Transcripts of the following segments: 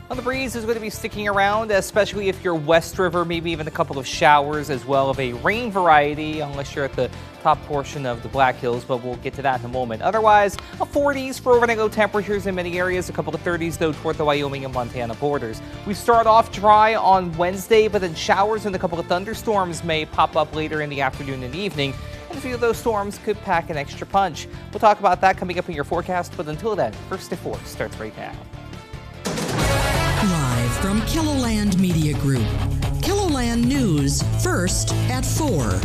Well, the breeze is going to be sticking around, especially if you're West River, maybe even a couple of showers as well of a rain variety, unless you're at the top portion of the Black Hills, but we'll get to that in a moment. Otherwise, a 40s for overnight low temperatures in many areas, a couple of 30s though toward the Wyoming and Montana borders. We start off dry on Wednesday, but then showers and a couple of thunderstorms may pop up later in the afternoon and evening. And a few of those storms could pack an extra punch. We'll talk about that coming up in your forecast, but until then, First to Four starts right now. Live from KELOLAND Media Group. KELOLAND News, first at 4.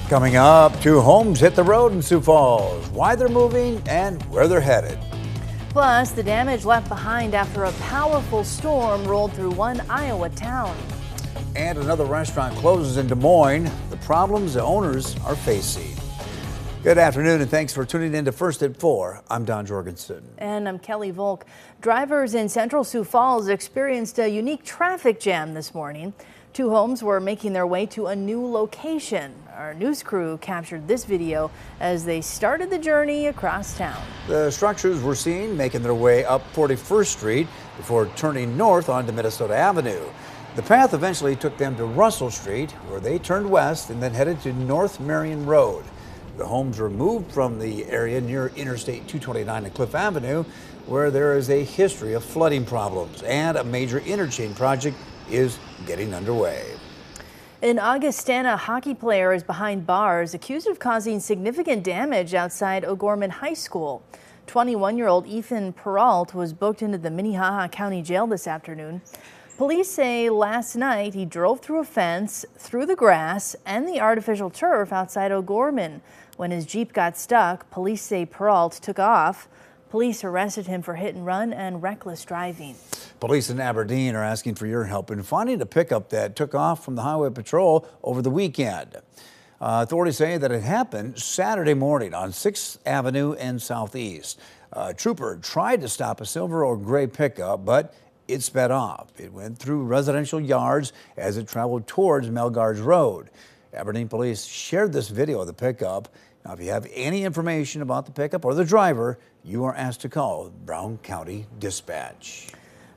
Coming up, 2 homes hit the road in Sioux Falls, why they're moving and where they're headed. Plus, the damage left behind after a powerful storm rolled through one Iowa town. And another restaurant closes in Des Moines, the problems the owners are facing. Good afternoon and thanks for tuning in to First at 4. I'm Don Jorgensen. And I'm Kelly Volk. Drivers in central Sioux Falls experienced a unique traffic jam this morning. 2 homes were making their way to a new location. Our news crew captured this video as they started the journey across town. The structures were seen making their way up 41st Street before turning north onto Minnesota Avenue. The path eventually took them to Russell Street, where they turned west and then headed to North Marion Road. The homes were moved from the area near Interstate 229 and Cliff Avenue, where there is a history of flooding problems, and a major interchange project is getting underway. An Augustana hockey player is behind bars accused of causing significant damage outside O'Gorman High School. 21-year-old Ethan Peralt was booked into the Minnehaha County Jail this afternoon. Police say last night he drove through a fence, through the grass, and the artificial turf outside O'Gorman. When his Jeep got stuck, police say Peralt took off. Police arrested him for hit and run and reckless driving. Police in Aberdeen are asking for your help in finding a pickup that took off from the Highway Patrol over the weekend. Authorities say that it happened Saturday morning on 6th Avenue and Southeast. A trooper tried to stop a silver or gray pickup, but it sped off. It went through residential yards as it traveled towards Melgard's Road. Aberdeen police shared this video of the pickup. Now, if you have any information about the pickup or the driver, you are asked to call Brown County Dispatch.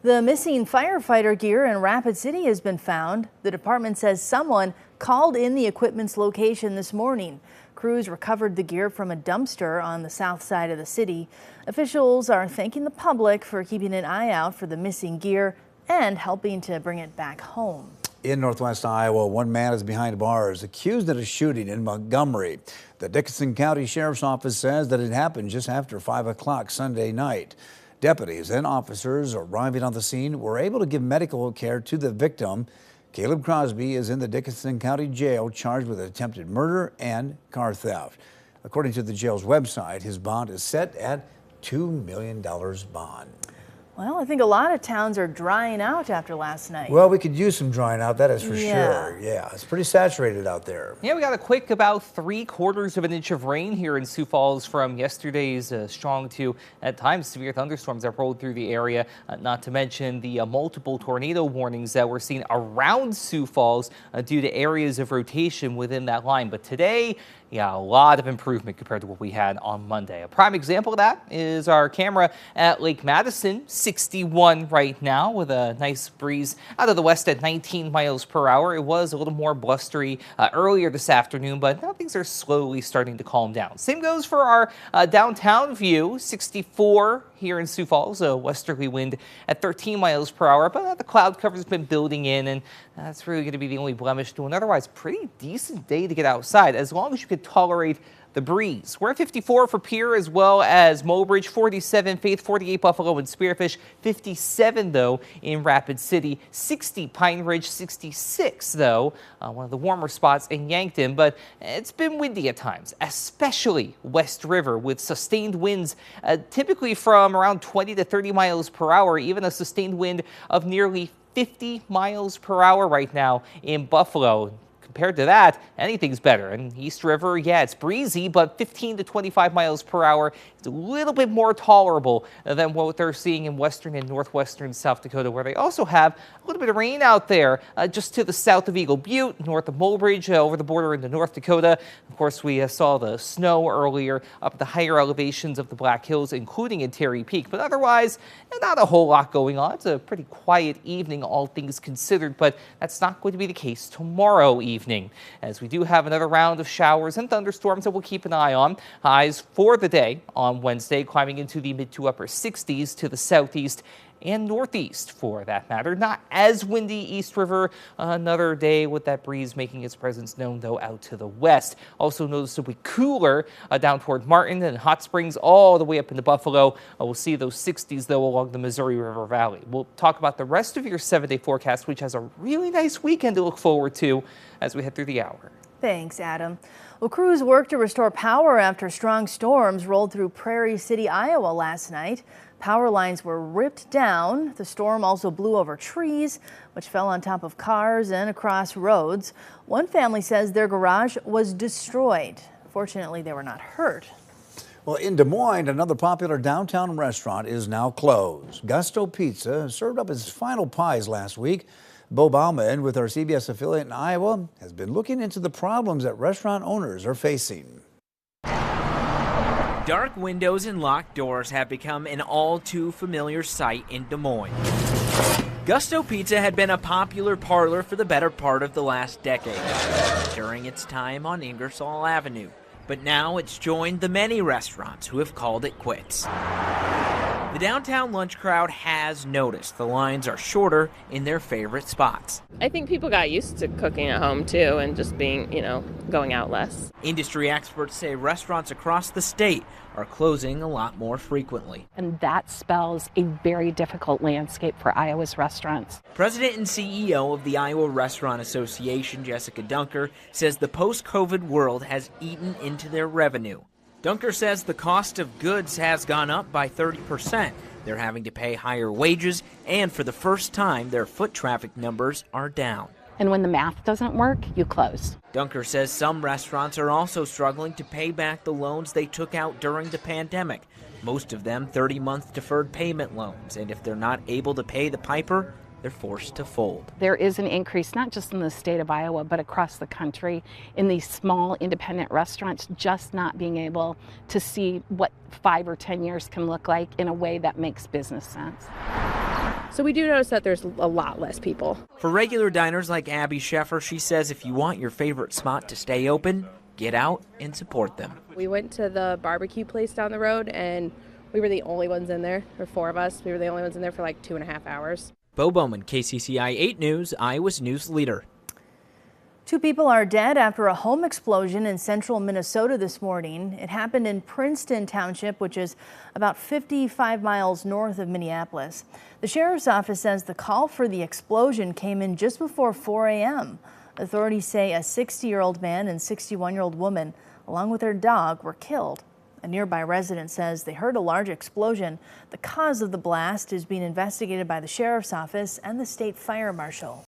The missing firefighter gear in Rapid City has been found. The department says someone called in the equipment's location this morning. Crews recovered the gear from a dumpster on the south side of the city. Officials are thanking the public for keeping an eye out for the missing gear and helping to bring it back home. In northwest Iowa, one man is behind bars accused of a shooting in Montgomery. The Dickinson County Sheriff's Office says that it happened just after 5 o'clock Sunday night. Deputies and officers arriving on the scene were able to give medical care to the victim. Caleb Crosby is in the Dickinson County Jail charged with attempted murder and car theft. According to the jail's website, his bond is set at $2 million bond. Well, I think a lot of towns are drying out after last night. Well, we could use some drying out, that is for sure. Yeah, it's pretty saturated out there. Yeah, we got a quick about 3/4 of an inch of rain here in Sioux Falls from yesterday's strong to, at times, severe thunderstorms that rolled through the area. Not to mention the multiple tornado warnings that we're seeing around Sioux Falls due to areas of rotation within that line. But today, yeah, a lot of improvement compared to what we had on Monday. A prime example of that is our camera at Lake Madison, 61 right now with a nice breeze out of the west at 19 miles per hour. It was a little more blustery earlier this afternoon, but now things are slowly starting to calm down. Same goes for our downtown view, 64 here in Sioux Falls, a westerly wind at 13 miles per hour, but the cloud cover has been building in, and that's really going to be the only blemish to an otherwise pretty decent day to get outside, as long as you could tolerate the breeze. We're at 54 for Pierre as well as Mobridge, 47 Faith, 48 Buffalo and Spearfish, 57 though in Rapid City, 60 Pine Ridge, 66 though, one of the warmer spots in Yankton, but it's been windy at times, especially West River with sustained winds typically from around 20 to 30 miles per hour, even a sustained wind of nearly 50 miles per hour right now in Buffalo. compared to that, anything's better. And East River, yeah, it's breezy, but 15 to 25 miles per hour is a little bit more tolerable than what they're seeing in western and northwestern South Dakota, where they also have a little bit of rain out there just to the south of Eagle Butte, north of Mulbridge, over the border into North Dakota. Of course, we saw the snow earlier up the higher elevations of the Black Hills, including in Terry Peak. But otherwise, not a whole lot going on. It's a pretty quiet evening, all things considered, but that's not going to be the case tomorrow evening, as we do have another round of showers and thunderstorms that we'll keep an eye on. Highs for the day on Wednesday climbing into the mid to upper 60s to the southeast and northeast for that matter. Not as windy East River. Another day with that breeze making its presence known, though, out to the west. Also noticeably cooler down toward Martin and Hot Springs all the way up into Buffalo. We'll see those 60s, though, along the Missouri River Valley. We'll talk about the rest of your 7-day forecast, which has a really nice weekend to look forward to as we head through the hour. Thanks, Adam. Well, crews worked to restore power after strong storms rolled through Prairie City, Iowa last night. Power lines were ripped down. The storm also blew over trees, which fell on top of cars and across roads. One family says their garage was destroyed. Fortunately, they were not hurt. Well, in Des Moines, another popular downtown restaurant is now closed. Gusto Pizza served up its final pies last week. Bo Bauman, with our CBS affiliate in Iowa, has been looking into the problems that restaurant owners are facing. Dark windows and locked doors have become an all too familiar sight in Des Moines. Gusto Pizza had been a popular parlor for the better part of the last decade, during its time on Ingersoll Avenue. But now it's joined the many restaurants who have called it quits. The downtown lunch crowd has noticed the lines are shorter in their favorite spots. I think people got used to cooking at home too and just being, going out less. Industry experts say restaurants across the state are closing a lot more frequently. And that spells a very difficult landscape for Iowa's restaurants. President and CEO of the Iowa Restaurant Association, Jessica Dunker, says the post-COVID world has eaten into their revenue. Dunker says the cost of goods has gone up by 30%. They're having to pay higher wages, and for the first time, their foot traffic numbers are down. And when the math doesn't work, you close. Dunker says some restaurants are also struggling to pay back the loans they took out during the pandemic. Most of them 30-month deferred payment loans, and if they're not able to pay the piper, they're forced to fold. There is an increase, not just in the state of Iowa, but across the country, in these small independent restaurants just not being able to see what 5 or 10 years can look like in a way that makes business sense. So we do notice that there's a lot less people. For regular diners like Abby Sheffer, she says if you want your favorite spot to stay open, get out and support them. We went to the barbecue place down the road and we were the only ones in there. There were 4 of us. We were the only ones in there for like 2.5 hours. Bo Bowman, KCCI 8 News, Iowa's news leader. 2 people are dead after a home explosion in central Minnesota this morning. It happened in Princeton Township, which is about 55 miles north of Minneapolis. The sheriff's office says the call for the explosion came in just before 4 a.m. Authorities say a 60-year-old man and 61-year-old woman, along with their dog, were killed. A nearby resident says they heard a large explosion. The cause of the blast is being investigated by the sheriff's office and the state fire marshal.